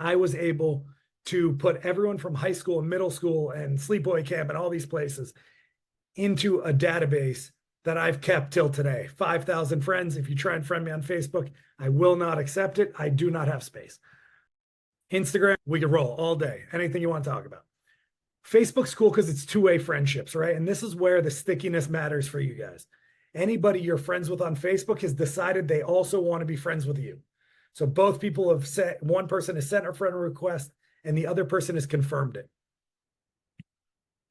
I was able to put everyone from high school and middle school and sleepaway camp and all these places into a database that I've kept till today. 5,000 friends. If you try and friend me on Facebook, I will not accept it. I do not have space. Instagram, we can roll all day. Anything you want to talk about. Facebook's cool because it's two-way friendships, right? And this is where the stickiness matters for you guys. Anybody you're friends with on Facebook has decided they also want to be friends with you. So both people have set, one person has sent a friend request and the other person has confirmed it.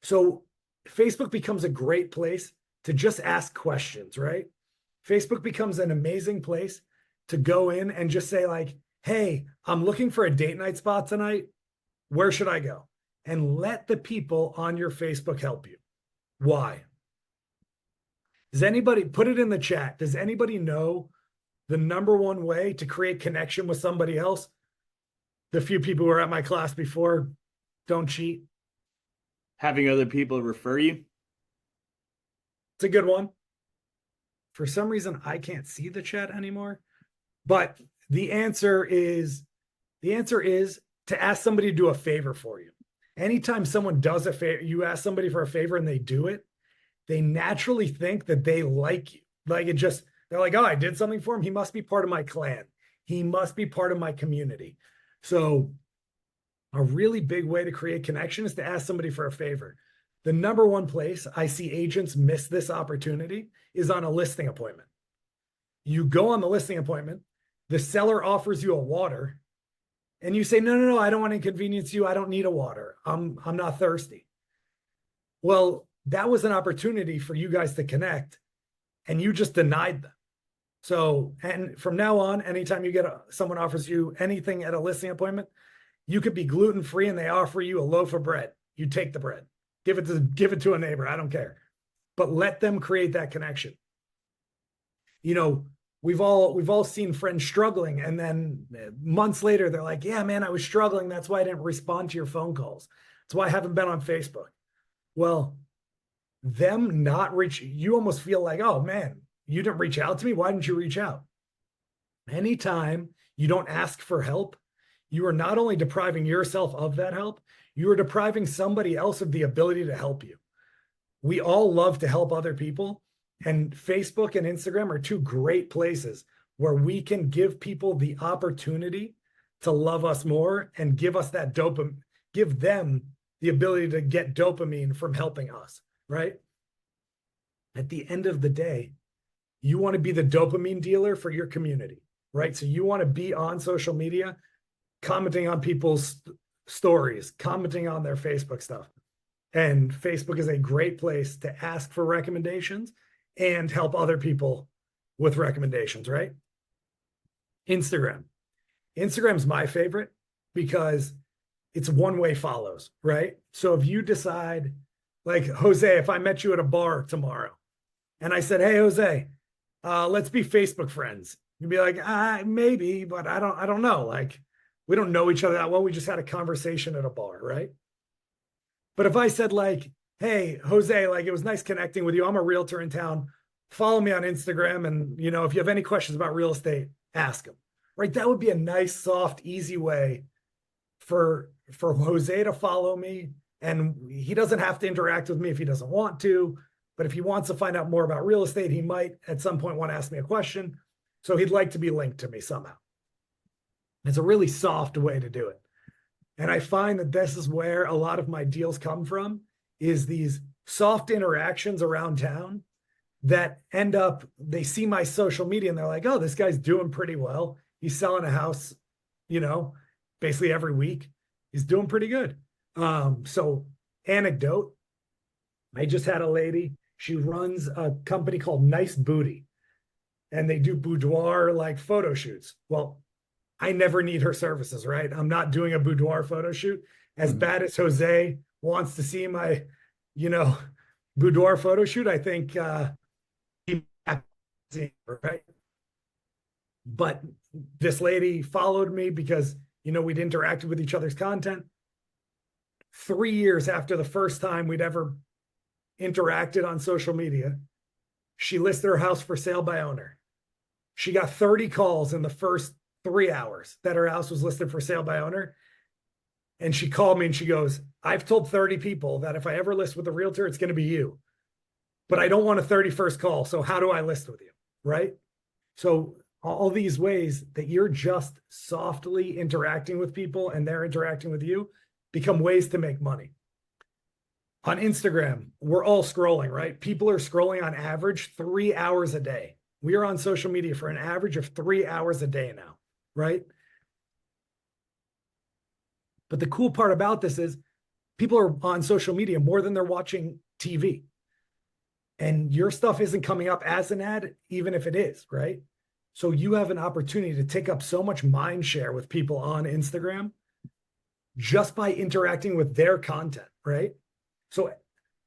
So Facebook becomes a great place to just ask questions, right? Facebook becomes an amazing place to go in and just say like, hey, I'm looking for a date night spot tonight. Where should I go? And let the people on your Facebook help you. Why? Does anybody, put it in the chat, does anybody know the number one way to create connection with somebody else? The few people who were at my class before, don't cheat. Having other people refer you? It's a good one. For some reason, I can't see the chat anymore. But the answer is to ask somebody to do a favor for you. Anytime someone does a favor, you ask somebody for a favor and they do it, they naturally think that they like you. Like it just, they're like, oh, I did something for him. He must be part of my clan. He must be part of my community. So a really big way to create connection is to ask somebody for a favor. The number one place I see agents miss this opportunity is on a listing appointment. You go on the listing appointment, the seller offers you a water, and you say, no, I don't want to inconvenience you. I don't need a water. I'm not thirsty. Well, that was an opportunity for you guys to connect, and you just denied them. So, and from now on, anytime you get someone offers you anything at a listing appointment, you could be gluten-free and they offer you a loaf of bread. You take the bread, give it to a neighbor. I don't care, but let them create that connection. You know, we've all seen friends struggling, and then months later they're like, yeah, man, I was struggling. That's why I didn't respond to your phone calls. That's why I haven't been on Facebook. Well, them not reach, you almost feel like, oh man, you didn't reach out to me. Why didn't you reach out? Anytime you don't ask for help, you are not only depriving yourself of that help, you are depriving somebody else of the ability to help you. We all love to help other people, and Facebook and Instagram are two great places where we can give people the opportunity to love us more and give us that dopamine, give them the ability to get dopamine from helping us, right? At the end of the day, you want to be the dopamine dealer for your community, right? So you want to be on social media, commenting on people's stories, commenting on their Facebook stuff. And Facebook is a great place to ask for recommendations and help other people with recommendations, right? Instagram's my favorite because it's one-way follows, right? So if you decide, like Jose, if I met you at a bar tomorrow and I said, hey, Jose, let's be Facebook friends. You'd be like, maybe, but I don't know. Like, we don't know each other that well. We just had a conversation at a bar, right? But if I said like, hey, Jose, like it was nice connecting with you. I'm a realtor in town. Follow me on Instagram. And, you know, if you have any questions about real estate, ask them, right? That would be a nice, soft, easy way for Jose to follow me. And he doesn't have to interact with me if he doesn't want to. But if he wants to find out more about real estate, he might at some point want to ask me a question. So he'd like to be linked to me somehow. It's a really soft way to do it. And I find that this is where a lot of my deals come from, is these soft interactions around town that end up, they see my social media and they're like, oh, this guy's doing pretty well. He's selling a house, you know, basically every week. He's doing pretty good. So anecdote, I just had a lady, she runs a company called Nice Booty, and they do boudoir like photo shoots. Well, I never need her services, right? I'm not doing a boudoir photo shoot. As bad as Jose wants to see my, you know, boudoir photo shoot, I think right? But this lady followed me because, you know, we'd interacted with each other's content. 3 years after the first time we'd ever interacted on social media, she listed her house for sale by owner. She got 30 calls in the first 3 hours that her house was listed for sale by owner. And she called me and she goes, I've told 30 people that if I ever list with a realtor, it's going to be you. But I don't want a 31st call. So how do I list with you? Right? So all these ways that you're just softly interacting with people and they're interacting with you become ways to make money. On Instagram, we're all scrolling, right? People are scrolling on average 3 hours a day. We are on social media for an average of 3 hours a day now, right? But the cool part about this is people are on social media more than they're watching TV. And your stuff isn't coming up as an ad, even if it is, right? So you have an opportunity to take up so much mind share with people on Instagram just by interacting with their content, right? So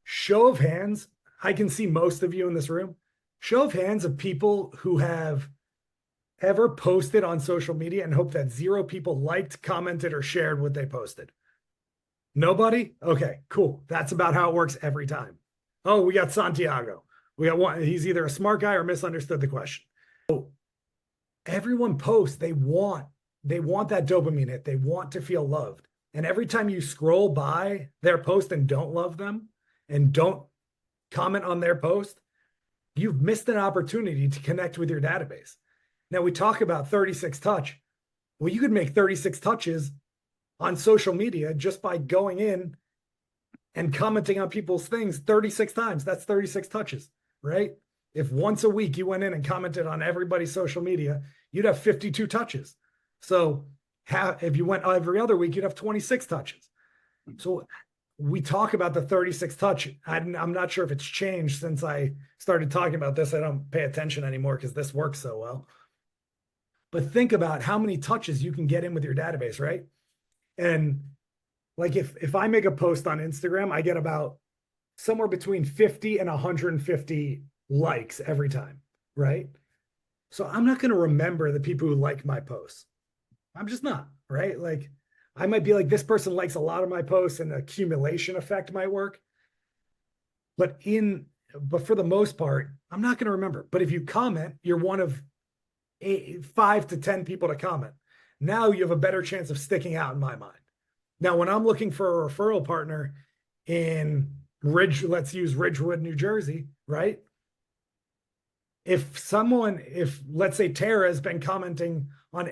show of hands, I can see most of you in this room. Show of hands of people who have ever posted on social media and hope that 0 people liked, commented, or shared what they posted. Nobody? Okay, cool. That's about how it works every time. Oh, we got Santiago. We got one. He's either a smart guy or misunderstood the question. So everyone posts. They want that dopamine hit. They want to feel loved. And every time you scroll by their post and don't love them and don't comment on their post, you've missed an opportunity to connect with your database. Now, we talk about 36 touch. Well, you could make 36 touches on social media just by going in and commenting on people's things 36 times. That's 36 touches, right? If once a week you went in and commented on everybody's social media, you'd have 52 touches. So if you went every other week, you'd have 26 touches. So we talk about the 36 touch. I'm not sure if it's changed since I started talking about this. I don't pay attention anymore because this works so well. But think about how many touches you can get in with your database, right? And like if I make a post on Instagram, I get about somewhere between 50 and 150 likes every time, right? So I'm not going to remember the people who like my posts. I'm just not, right? Like I might be like, this person likes a lot of my posts and the accumulation effect might work. But for the most part, I'm not going to remember. But if you comment, you're one of 5 to 10 people to comment. Now you have a better chance of sticking out in my mind. Now, when I'm looking for a referral partner in let's use Ridgewood, New Jersey, right? If let's say Tara has been commenting on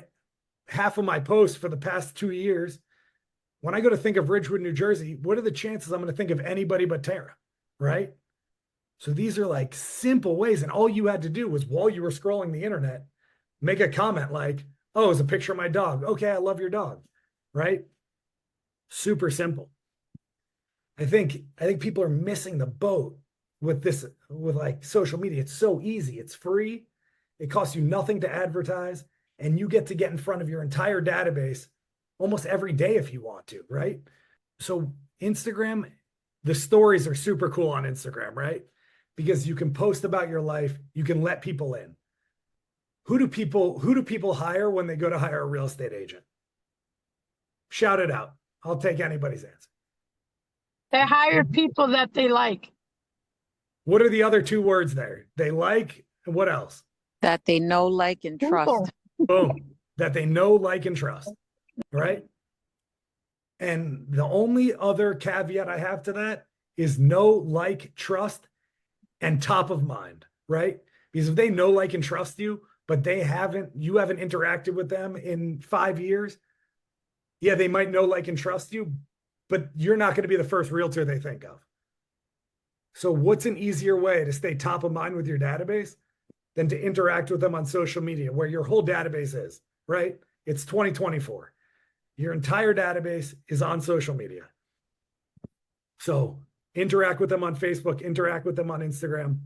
half of my posts for the past 2 years, when I go to think of Ridgewood, New Jersey, what are the chances I'm going to think of anybody but Tara, right? So these are like simple ways. And all you had to do was while you were scrolling the internet, make a comment like, oh, it's a picture of my dog. Okay, I love your dog, right? Super simple. I think people are missing the boat with like social media. It's so easy. It's free. It costs you nothing to advertise, and you get in front of your entire database almost every day if you want to, right? So Instagram, the stories are super cool on Instagram, right? Because you can post about your life. You can let people in. Who do people hire when they go to hire a real estate agent? Shout it out. I'll take anybody's answer. They hire people that they like. What are the other 2 words there? They like, and what else? That they know, like, and trust. Boom. That they know, like, and trust, right? And the only other caveat I have to that is know, like, trust, and top of mind, right? Because if they know, like, and trust you, but you haven't interacted with them in 5 years, yeah, they might know, like, and trust you, but you're not going to be the first realtor they think of. So what's an easier way to stay top of mind with your database than to interact with them on social media where your whole database is, right? It's 2024. Your entire database is on social media. So interact with them on Facebook, interact with them on Instagram,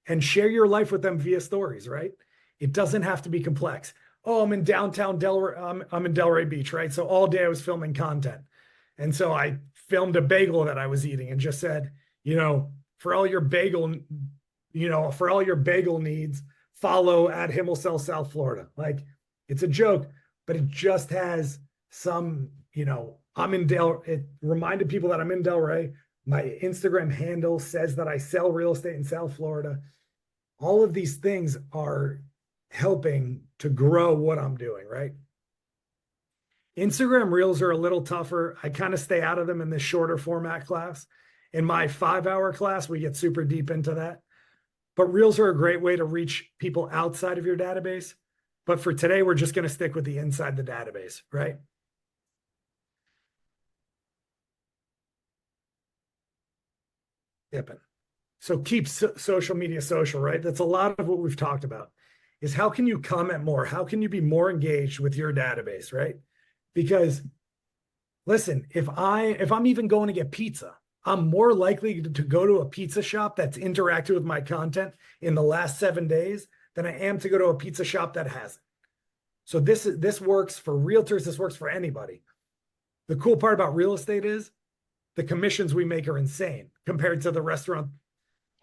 and share your life with them via stories, right? It doesn't have to be complex. Oh, I'm in downtown Delray. I'm in Delray Beach, right? So all day I was filming content. And so I filmed a bagel that I was eating and just said, for all your bagel needs, follow at Himmelsell, South Florida. Like it's a joke, but it just has some, it reminded people that I'm in Delray. My Instagram handle says that I sell real estate in South Florida. All of these things are helping to grow what I'm doing, right? Instagram Reels are a little tougher. I kind of stay out of them in this shorter format class. In my 5-hour class, we get super deep into that. But Reels are a great way to reach people outside of your database. But for today, we're just going to stick with the inside the database, right? Yep. So keep social media social, right? That's a lot of what we've talked about is how can you comment more? How can you be more engaged with your database, right? Because listen, if I'm even going to get pizza, I'm more likely to go to a pizza shop that's interacted with my content in the last 7 days than I am to go to a pizza shop that hasn't. So this works for realtors, this works for anybody. The cool part about real estate is the commissions we make are insane compared to the restaurant,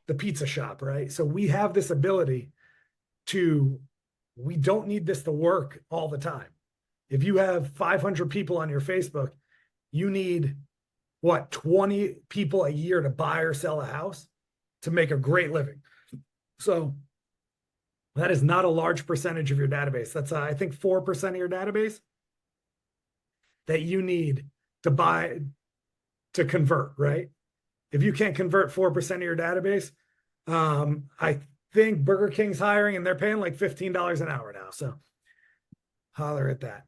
the pizza shop, right? So we have this ability we don't need this to work all the time. If you have 500 people on your Facebook, you need what, 20 people a year to buy or sell a house to make a great living. So that is not a large percentage of your database. That's I think 4% of your database that you need to convert, right? If you can't convert 4% of your database, I think Burger King's hiring and they're paying like $15 an hour now. So holler at that.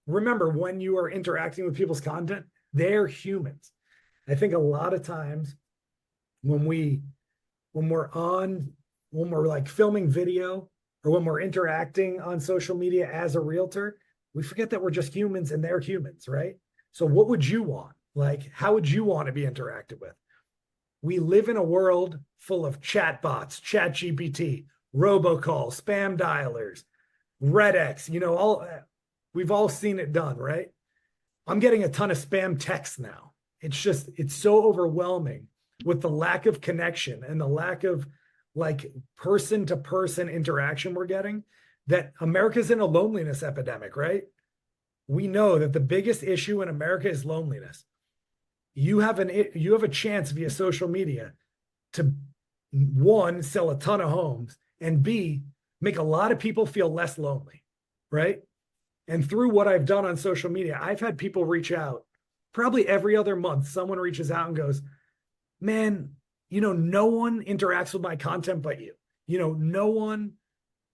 Remember, when you are interacting with people's content, they're humans. I think a lot of times when we're like filming video or when we're interacting on social media as a realtor, we forget that we're just humans and they're humans, right? So what would you want? Like, how would you want to be interacted with? We live in a world full of chatbots, ChatGPT, robocall, spam dialers, RedX, we've all seen it done, right? I'm getting a ton of spam texts now. It's so overwhelming with the lack of connection and the lack of like person to person interaction we're getting that America's in a loneliness epidemic, right? We know that the biggest issue in America is loneliness. You have a chance via social media to, one, sell a ton of homes, and B, make a lot of people feel less lonely, right? And through what I've done on social media, I've had people reach out probably every other month. Someone reaches out and goes, man, no one interacts with my content but you. No one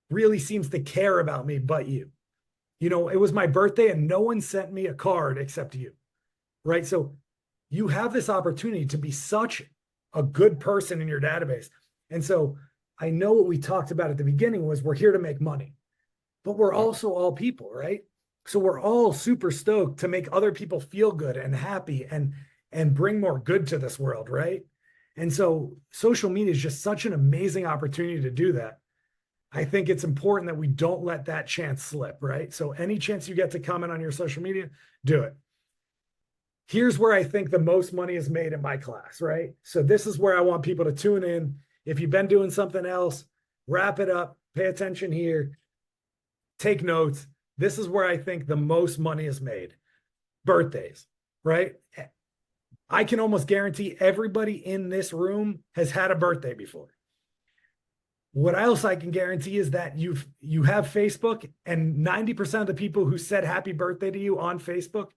really seems to care about me but you. It was my birthday and no one sent me a card except you, right? So you have this opportunity to be such a good person in your database. And so I know what we talked about at the beginning was we're here to make money, but we're also all people, right? So we're all super stoked to make other people feel good and happy and bring more good to this world, right? And so social media is just such an amazing opportunity to do that. I think it's important that we don't let that chance slip, right? So any chance you get to comment on your social media, do it. Here's where I think the most money is made in my class, right? So this is where I want people to tune in. If you've been doing something else, wrap it up, pay attention here, take notes. This is where I think the most money is made. Birthdays, right? I can almost guarantee everybody in this room has had a birthday before. What else I can guarantee is that you have Facebook, and 90% of the people who said happy birthday to you on Facebook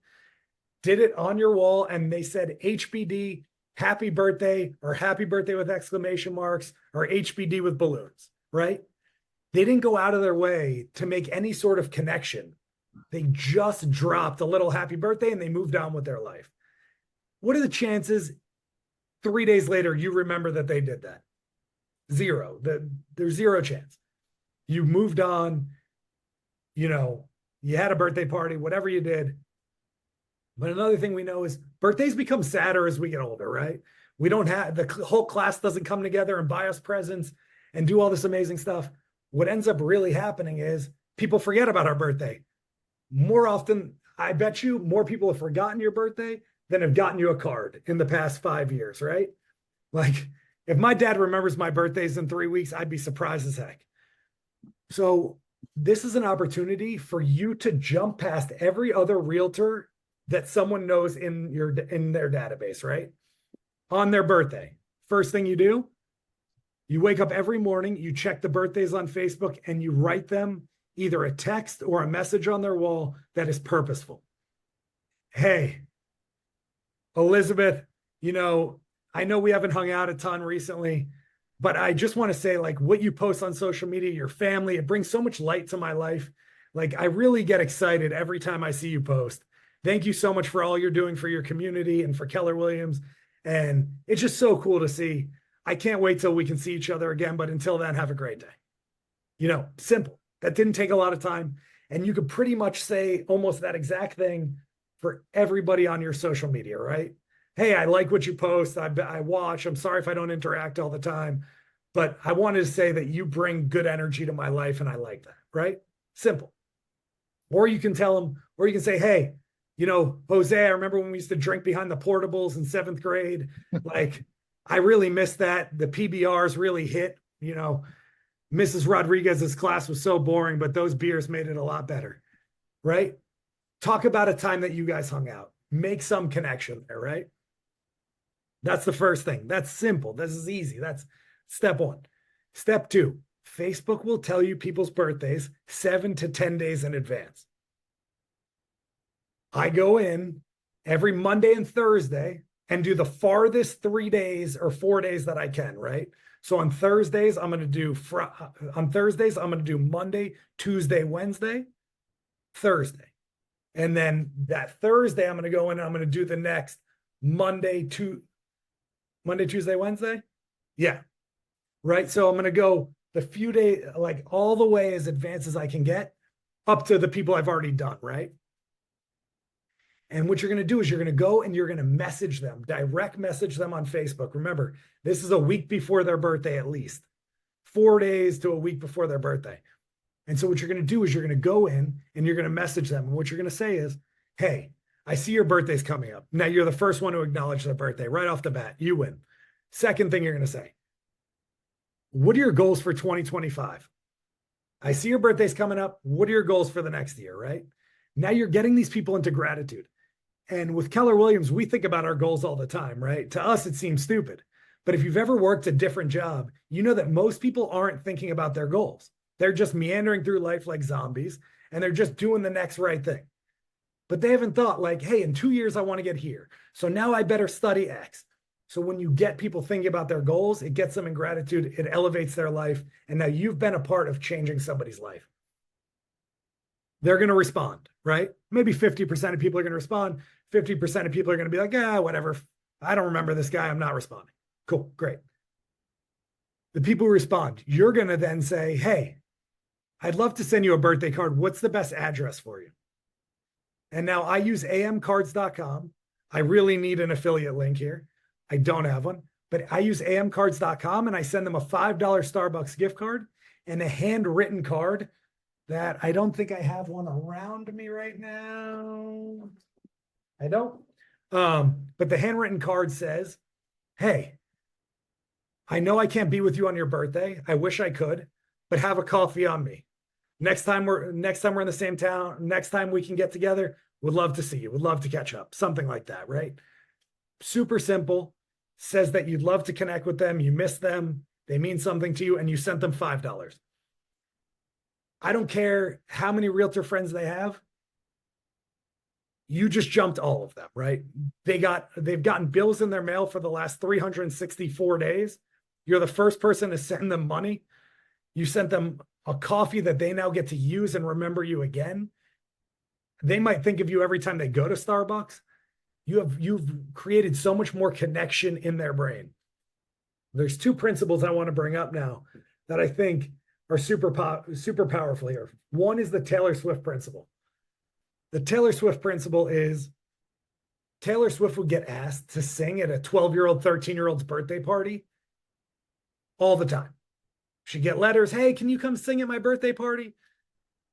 did it on your wall and they said HBD, happy birthday, or happy birthday with exclamation marks, or HBD with balloons, right? They didn't go out of their way to make any sort of connection. They just dropped a little happy birthday and they moved on with their life. What are the chances 3 days later you remember that they did that? Zero. There's zero chance. You moved on, you had a birthday party, whatever you did. But another thing we know is birthdays become sadder as we get older, right? We don't have, the whole class doesn't come together and buy us presents and do all this amazing stuff. What ends up really happening is people forget about our birthday. More often, I bet you more people have forgotten your birthday than have gotten you a card in the past 5 years, right? Like, if my dad remembers my birthdays in 3 weeks, I'd be surprised as heck. So this is an opportunity for you to jump past every other realtor that someone knows in their database, right? On their birthday. First thing you do, You wake up every morning, you check the birthdays on Facebook, and you write them either a text or a message on their wall that is purposeful. Hey, Elizabeth, I know we haven't hung out a ton recently, but I just want to say, like, what you post on social media, your family, it brings so much light to my life. Like, I really get excited every time I see you post. Thank you so much for all you're doing for your community and for Keller Williams. And it's just so cool to see. I can't wait till we can see each other again. But until then, have a great day. Simple. That didn't take a lot of time. And you could pretty much say almost that exact thing for everybody on your social media, right? Hey, I like what you post. I watch. I'm sorry if I don't interact all the time, but I wanted to say that you bring good energy to my life and I like that, right? Simple. Or you can tell them, or you can say, hey, Jose, I remember when we used to drink behind the portables in 7th grade. Like, I really miss that. The PBRs really hit. Mrs. Rodriguez's class was so boring, but those beers made it a lot better, right? Talk about a time that you guys hung out. Make some connection there, right? That's the first thing. That's simple. This is easy. That's step 1. Step 2, Facebook will tell you people's birthdays 7 to 10 days in advance. I go in every Monday and Thursday and do the farthest 3 days or 4 days that I can, right? So on Thursdays, I'm going to do Monday, Tuesday, Wednesday, Thursday. And then that Thursday, I'm going to go in and I'm going to do the next Monday, Tuesday, Wednesday. Yeah. Right. So I'm going to go the few days, like all the way as advanced as I can get up to the people I've already done. Right. And what you're going to do is you're going to go and you're going to message them, direct message them on Facebook. Remember, this is a week before their birthday, at least 4 days to a week before their birthday. And so what you're going to do is you're going to go in and you're going to message them. And what you're going to say is, hey, I see your birthday's coming up. Now you're the first one to acknowledge their birthday right off the bat. You win. Second thing you're going to say, what are your goals for 2025? I see your birthday's coming up. What are your goals for the next year, right? Now you're getting these people into gratitude. And with Keller Williams, we think about our goals all the time, right? To us, it seems stupid. But if you've ever worked a different job, you know that most people aren't thinking about their goals. They're just meandering through life like zombies, and they're just doing the next right thing. But they haven't thought like, hey, in 2 years, I want to get here. So now I better study X. So when you get people thinking about their goals, it gets them in gratitude, it elevates their life. And now you've been a part of changing somebody's life. They're going to respond, right? Maybe 50% of people are going to respond. 50% of people are going to be like, whatever. I don't remember this guy. I'm not responding. Cool. Great. The people who respond, you're going to then say, hey, I'd love to send you a birthday card. What's the best address for you? And now I use amcards.com. I really need an affiliate link here. I don't have one, but I use amcards.com and I send them a $5 Starbucks gift card and a handwritten card that I don't think I have one around me right now. I don't. But the handwritten card says, hey, I know I can't be with you on your birthday. I wish I could, but have a coffee on me. Next time we're in the same town, next time we can get together, would love to see you. Would love to catch up. Something like that, right? Super simple. Says that you'd love to connect with them. You miss them. They mean something to you, and you sent them $5. I don't care how many realtor friends they have. You just jumped all of them, right? They've gotten bills in their mail for the last 364 days. You're the first person to send them money. You sent them a coffee that they now get to use and remember you again. They might think of you every time they go to Starbucks. You've created so much more connection in their brain. There's 2 principles I want to bring up now that I think are super powerful here. One is the Taylor Swift principle. The Taylor Swift principle is Taylor Swift would get asked to sing at a 12-year-old, 13-year-old's birthday party all the time. She'd get letters, hey, can you come sing at my birthday party?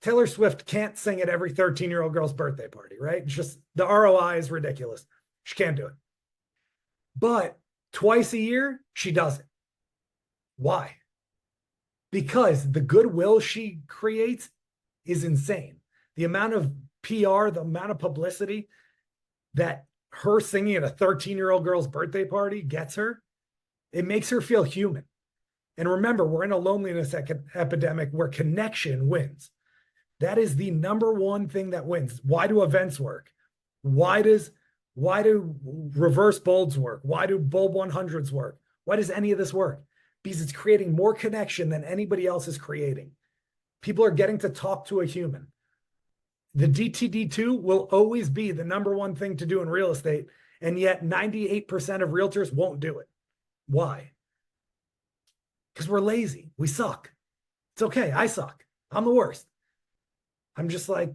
Taylor Swift can't sing at every 13-year-old girl's birthday party, right? It's just the ROI is ridiculous. She can't do it. But twice a year, she does it. Why? Because the goodwill she creates is insane. The amount of PR, the amount of publicity that her singing at a 13-year-old girl's birthday party gets her, it makes her feel human. And remember, we're in a loneliness epidemic where connection wins. That is the number one thing that wins. Why do events work? Why do reverse bolds work? Why do bulb 100s work? Why does any of this work? Because it's creating more connection than anybody else is creating. People are getting to talk to a human. The DTD2 will always be the number one thing to do in real estate, and yet 98% of realtors won't do it. Why? Because we're lazy. We suck. It's okay. I suck. I'm the worst. I'm just like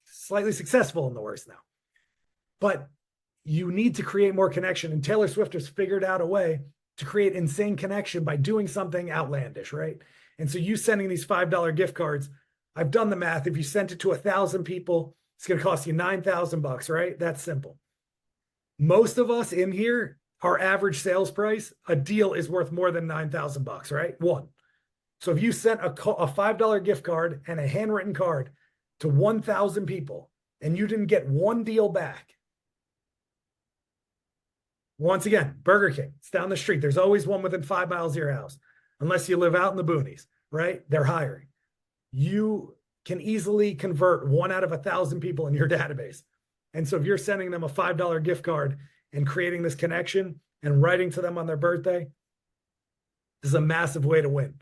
slightly successful in the worst now. But you need to create more connection. And Taylor Swift has figured out a way to create insane connection by doing something outlandish, right? And so you sending these $5 gift cards, I've done the math. If you sent it to 1,000 people, it's going to cost you $9,000, right? That's simple. Most of us in here, our average sales price, a deal is worth more than $9,000, right? One. So if you sent a $5 gift card and a handwritten card to 1,000 people and you didn't get one deal back, once again, Burger King, it's down the street. There's always one within 5 miles of your house, unless you live out in the boonies, right? They're hiring. You can easily convert 1 out of 1,000 people in your database. And so if you're sending them a $5 gift card and creating this connection and writing to them on their birthday, this is a massive way to win.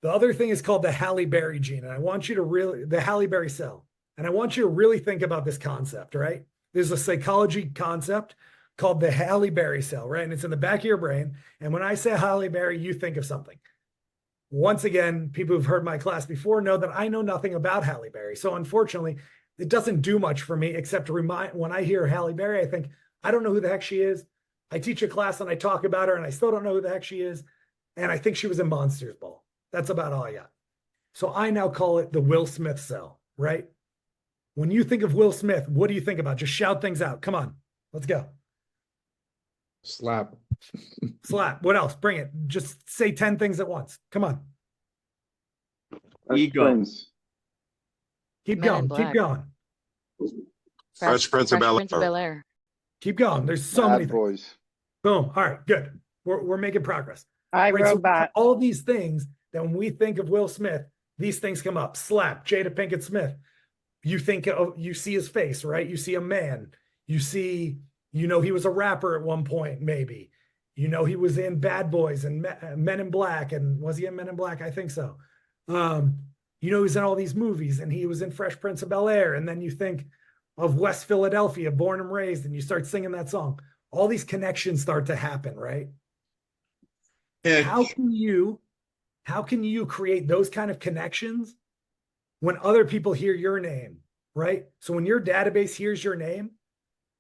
The other thing is called the Halle Berry gene. And I want you to the Halle Berry cell. And I want you to really think about this concept, right? There's a psychology concept called the Halle Berry cell, right? And it's in the back of your brain. And when I say Halle Berry, you think of something. Once again, people who've heard my class before know that I know nothing about Halle Berry. So unfortunately, it doesn't do much for me except to remind, when I hear Halle Berry, I think, I don't know who the heck she is. I teach a class and I talk about her and I still don't know who the heck she is. And I think she was in Monsters Ball. That's about all I got. So I now call it the Will Smith cell, right? When you think of Will Smith, what do you think about? Just shout things out. Come on, let's go. Slap. Slap. What else? Bring it. Just say 10 things at once. Come on. Ego. Friends. Keep Men in going. Keep Black. going. Fresh Prince of Bel-Air. Keep going. There's so many Bad things. Boys. Boom. All right, good. We're making progress. I Right, so Robot. all these things that when we think of Will Smith, these things come up. Slap, Jada Pinkett Smith. You think of, you see his face, right? You see a man. You see, you know, he was a rapper at one point, maybe. You know, he was in Bad Boys and Men in Black. And was he in Men in Black? I think so. You know, he's in all these movies and he was in Fresh Prince of Bel-Air. And then you think of West Philadelphia, born and raised, and you start singing that song. All these connections start to happen, right? Yeah, How can you create those kind of connections when other people hear your name, right? So when your database hears your name,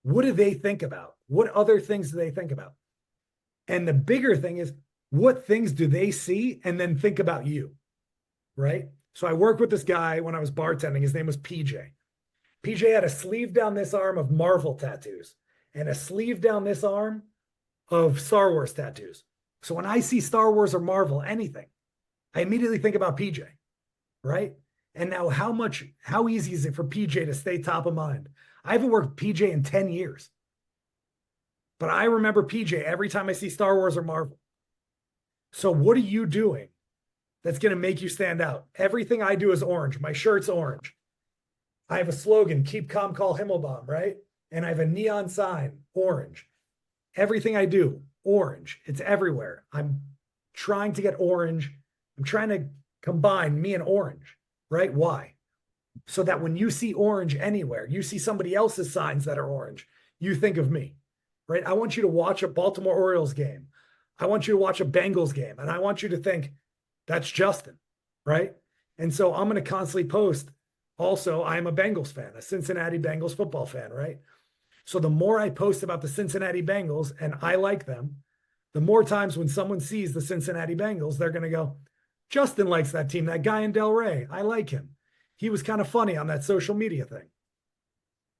what do they think about? What other things do they think about? And the bigger thing is, what things do they see and then think about you, right? So I worked with this guy when I was bartending. His name was PJ. PJ had a sleeve down this arm of Marvel tattoos and a sleeve down this arm of Star Wars tattoos. So when I see Star Wars or Marvel, anything, I immediately think about PJ, right? And now how easy is it for PJ to stay top of mind? I haven't worked with PJ in 10 years, but I remember PJ every time I see Star Wars or Marvel. So what are you doing that's going to make you stand out? Everything I do is orange. My shirt's orange. I have a slogan, keep calm, call Himmelbaum, right? And I have a neon sign, orange. Everything I do, orange. It's everywhere. I'm trying to get orange. I'm trying to combine me and orange, right? Why? So that when you see orange anywhere, you see somebody else's signs that are orange, you think of me, right? I want you to watch a Baltimore Orioles game. I want you to watch a Bengals game. And I want you to think, that's Justin, right? And so I'm going to constantly post. Also, I am a Bengals fan, a Cincinnati Bengals football fan, right? So the more I post about the Cincinnati Bengals and I like them, the more times when someone sees the Cincinnati Bengals, they're going to go, Justin likes that team, that guy in Delray. I like him. He was kind of funny on that social media thing.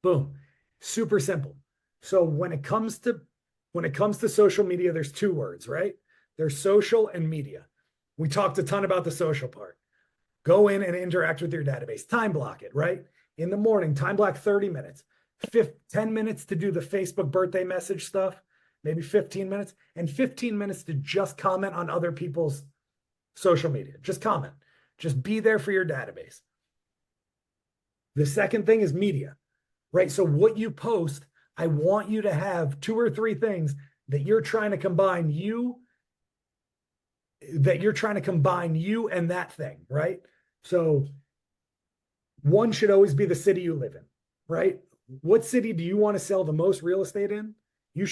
Boom. Super simple. So when it comes to social media, there's two words, right? There's social and media. We talked a ton about the social part. Go in and interact with your database. Time block it, right? In the morning, time block 30 minutes. 10 minutes to do the Facebook birthday message stuff. maybe 15 minutes, and 15 minutes to just comment on other people's social media. Just comment. Just be there for your database. The second thing is media, right? So what you post, I want you to have 2 or 3 things that you're trying to combine you and that thing, right? So one should always be the city you live in, right? What city do you want to sell the most real estate in? Your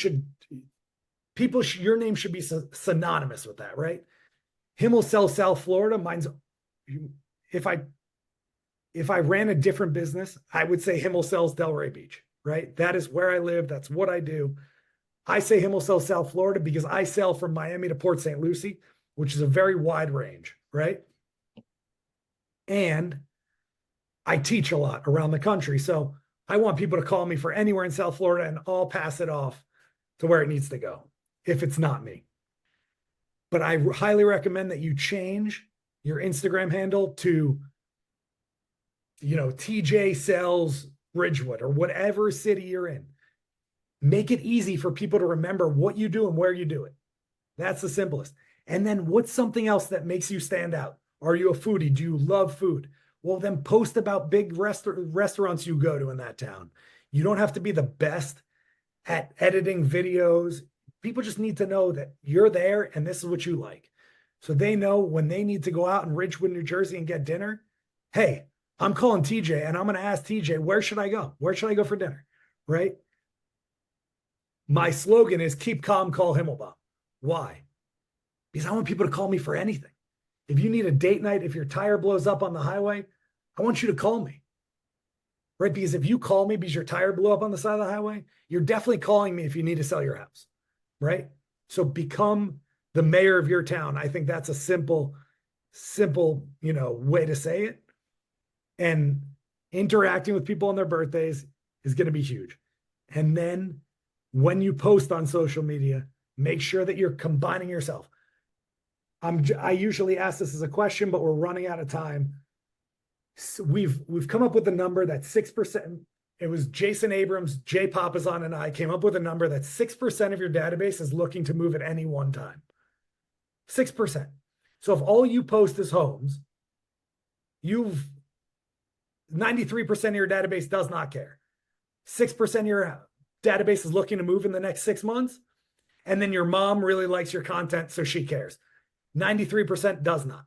name should be synonymous with that, right? Himmel sells South Florida. Mine's, if I ran a different business, I would say Himmel sells Delray Beach, right? That is where I live. That's what I do. I say Himmel sells South Florida because I sell from Miami to Port St. Lucie, which is a very wide range, right? And I teach a lot around the country. So I want people to call me for anywhere in South Florida, and I'll pass it off to where it needs to go if it's not me. But I highly recommend that you change your Instagram handle to, TJ sells Ridgewood or whatever city you're in. Make it easy for people to remember what you do and where you do it. That's the simplest. And then what's something else that makes you stand out? Are you a foodie? Do you love food? Well, then post about big restaurants you go to in that town. You don't have to be the best at editing videos. People just need to know that you're there and this is what you like. So they know when they need to go out in Ridgewood, New Jersey and get dinner, hey, I'm calling TJ and I'm going to ask TJ, where should I go? Where should I go for dinner? Right? My slogan is keep calm, call Himmelbaum. Why? Because I want people to call me for anything. If you need a date night, if your tire blows up on the highway, I want you to call me. Right? Because if you call me because your tire blew up on the side of the highway, you're definitely calling me if you need to sell your house. Right? So become the mayor of your town. I think that's a simple, way to say it. And interacting with people on their birthdays is going to be huge. And then when you post on social media, make sure that you're combining yourself. I usually ask this as a question, but we're running out of time. So we've come up with a number that 6%. It was Jason Abrams, Jay Papazon, and I came up with a number that 6% of your database is looking to move at any one time. 6%. So if all you post is homes, 93% of your database does not care. 6% of your database is looking to move in the next 6 months. And then your mom really likes your content, so she cares. 93% does not.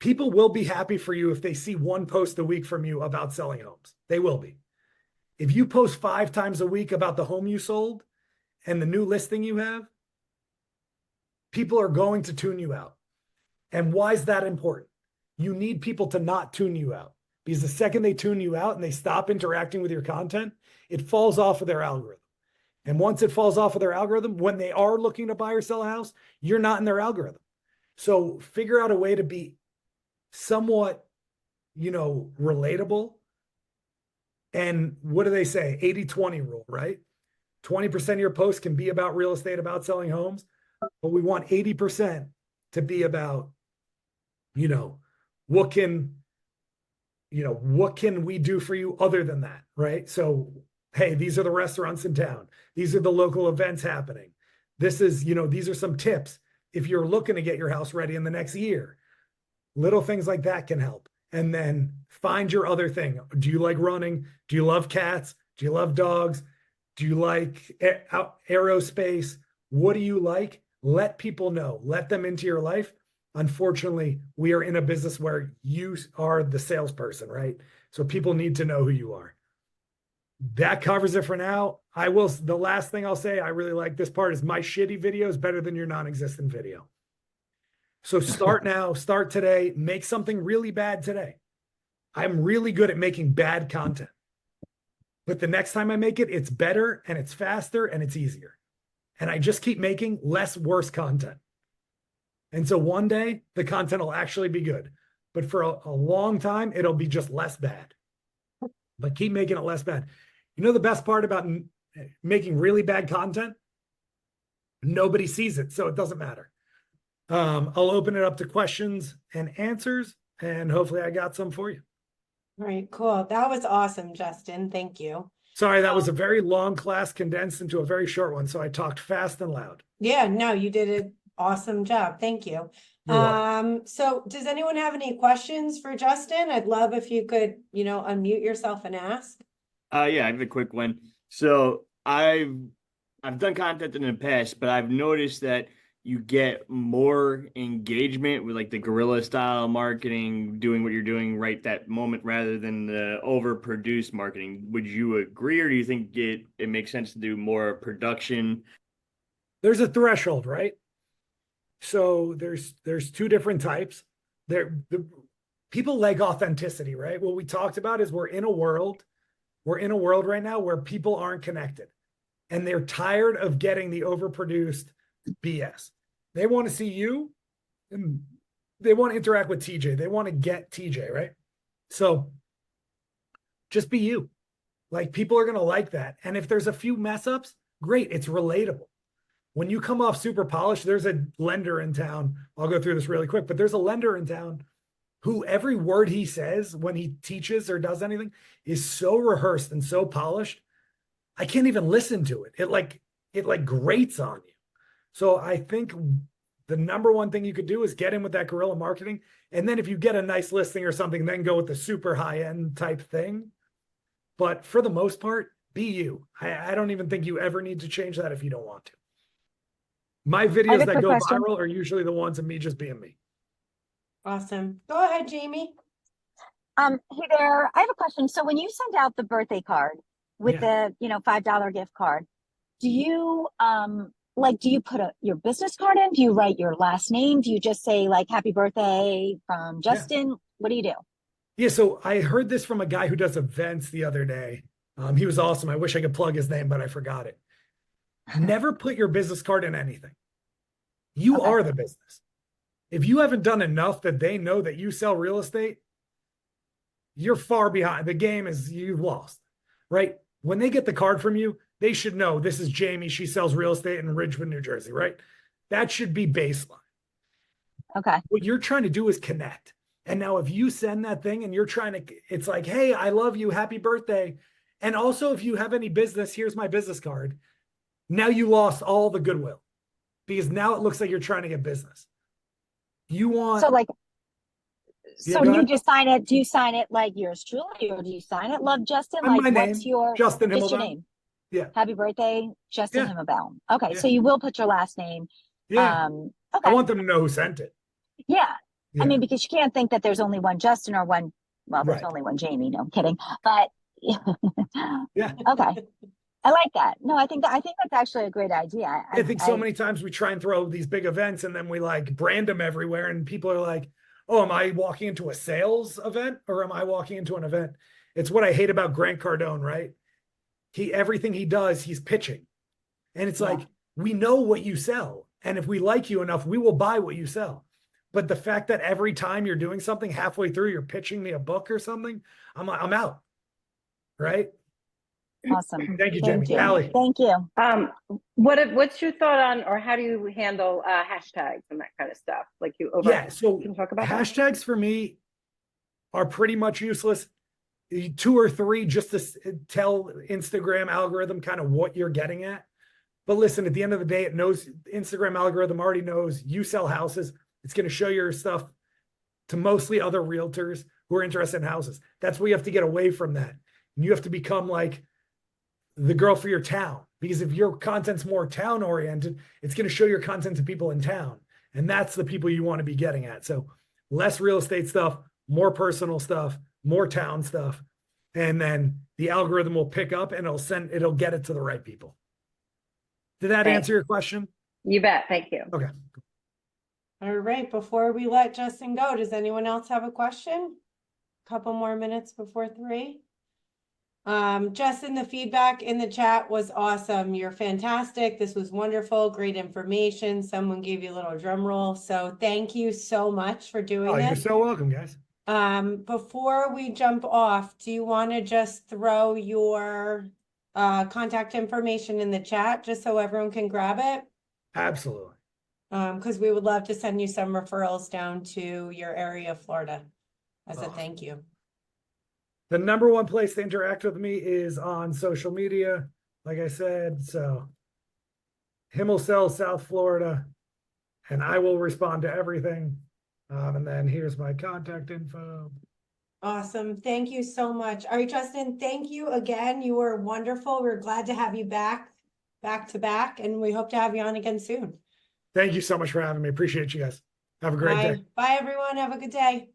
People will be happy for you if they see one post a week from you about selling homes. They will be. If you post 5 times a week about the home you sold and the new listing you have, people are going to tune you out. And why is that important? You need people to not tune you out, because the second they tune you out and they stop interacting with your content, it falls off of their algorithm. And once it falls off of their algorithm, when they are looking to buy or sell a house, you're not in their algorithm. So figure out a way to be somewhat, relatable. And what do they say? 80-20 rule, right? 20% of your posts can be about real estate, about selling homes, but we want 80% to be about, what can we do for you other than that, right? So, hey, these are the restaurants in town. These are the local events happening. This is, these are some tips if you're looking to get your house ready in the next year. Little things like that can help. And then find your other thing. Do you like running? Do you love cats? Do you love dogs? Do you like aerospace? What do you like? Let people know. Let them into your life. Unfortunately, we are in a business where you are the salesperson, right? So people need to know who you are. That covers it for now. The last thing I'll say, I really like this part, is my shitty video is better than your non-existent video. So start now, start today, make something really bad today. I'm really good at making bad content. But the next time I make it, it's better and it's faster and it's easier. And I just keep making less worse content. And so one day the content will actually be good. But for a long time, it'll be just less bad. But keep making it less bad. The best part about making really bad content? Nobody sees it, so it doesn't matter. I'll open it up to questions and answers, and hopefully I got some for you. All right, cool. That was awesome, Justin. Thank you. Sorry, that was a very long class condensed into a very short one, so I talked fast and loud. Yeah, no, you did an awesome job. Thank you. You're welcome. So does anyone have any questions for Justin? I'd love if you could, unmute yourself and ask. Yeah, I have a quick one. So I've done content in the past, but I've noticed that you get more engagement with like the guerrilla style marketing, doing what you're doing right that moment rather than the overproduced marketing. Would you agree, or do you think it makes sense to do more production? There's a threshold, right? So there's two different types. The people like authenticity, right? What we talked about is we're in a world right now where people aren't connected, and they're tired of getting the overproduced BS. They want to see you, and they want to interact with TJ. They want to get TJ, right? So just be you. Like, people are going to like that. And if there's a few mess ups, great. It's relatable. When you come off super polished, there's a lender in town. I'll go through this really quick, but there's a lender in town who every word he says when he teaches or does anything is so rehearsed and so polished, I can't even listen to it. It like grates on you. So I think the number one thing you could do is get in with that guerrilla marketing. And then if you get a nice listing or something, then go with the super high end type thing. But for the most part, be you. I don't even think you ever need to change that if you don't want to. My videos that go viral are usually the ones of me just being me. Awesome. Go ahead, Jamie. Hey there, I have a question. So when you send out the birthday card with the, $5 gift card, do you do you put your business card in? Do you write your last name? Do you just say like happy birthday from Justin? What do you do? Yeah, so I heard this from a guy who does events the other day. He was awesome. I wish I could plug his name, but I forgot it. Never put your business card in anything. You are the business. If you haven't done enough that they know that you sell real estate, you're far behind. The game is, you've lost, right? When they get the card from you, they should know this is Jamie. She sells real estate in Ridgewood, New Jersey, right? That should be baseline. Okay. What you're trying to do is connect. And now if you send that thing and you're trying to, it's like, hey, I love you. Happy birthday. And also, if you have any business, here's my business card. Now you lost all the goodwill because now it looks like you're trying to get business. You want. So you just sign it. Do you sign it like yours truly, or do you sign it Love Justin? My Like, name, what's your Justin just your Himmelbaum. name? Yeah. Happy birthday, Justin Himmelbaum. Okay, Yeah. so you will put your last name. Yeah. Okay. I want them to know who sent it. Yeah. Yeah. I mean, because you can't think that there's only one Justin or one. Well, there's Right. only one Jamie. No, I'm kidding. But Yeah. Okay. I like that. No, I think that's actually a great idea. I think so many times we try and throw these big events and then we like brand them everywhere and people are like, oh, am I walking into a sales event or am I walking into an event? It's what I hate about Grant Cardone, right? Everything he does, he's pitching. And it's like, we know what you sell. And if we like you enough, we will buy what you sell. But the fact that every time you're doing something halfway through, you're pitching me a book or something, I'm out. Right? Awesome. Thank you, Jamie. you. Allie. Thank you. What's your thought on, or how do you handle hashtags and that kind of stuff? Like So can you talk about hashtags for me are pretty much useless. 2 or 3 just to tell Instagram algorithm kind of what you're getting at. But listen, at the end of the day, it knows, Instagram algorithm already knows you sell houses. It's going to show your stuff to mostly other realtors who are interested in houses. That's where you have to get away from that. And you have to become like the girl for your town, because if your content's more town oriented, it's going to show your content to people in town. And that's the people you want to be getting at. So less real estate stuff, more personal stuff, more town stuff. And then the algorithm will pick up and it'll get it to the right people. Did that answer your question? You bet. Thank you. Okay. All right. Before we let Justin go, does anyone else have a question? Couple more minutes before 3. Justin, the feedback in the chat was awesome. You're fantastic. This was wonderful. Great information. Someone gave you a little drum roll. So thank you so much for doing You're this. so welcome, guys. Before we jump off, do you want to just throw your contact information in the chat just so everyone can grab it? Absolutely. Because we would love to send you some referrals down to your area of Florida as a Awesome. thank you. The number one place to interact with me is on social media, like I said. So Himmelcell, South Florida, and I will respond to everything. And then here's my contact info. Awesome. Thank you so much. All right, Justin, thank you again. You were wonderful. We're glad to have you back to back, and we hope to have you on again soon. Thank you so much for having me. Appreciate you guys. Have a great day. Bye, everyone. Have a good day.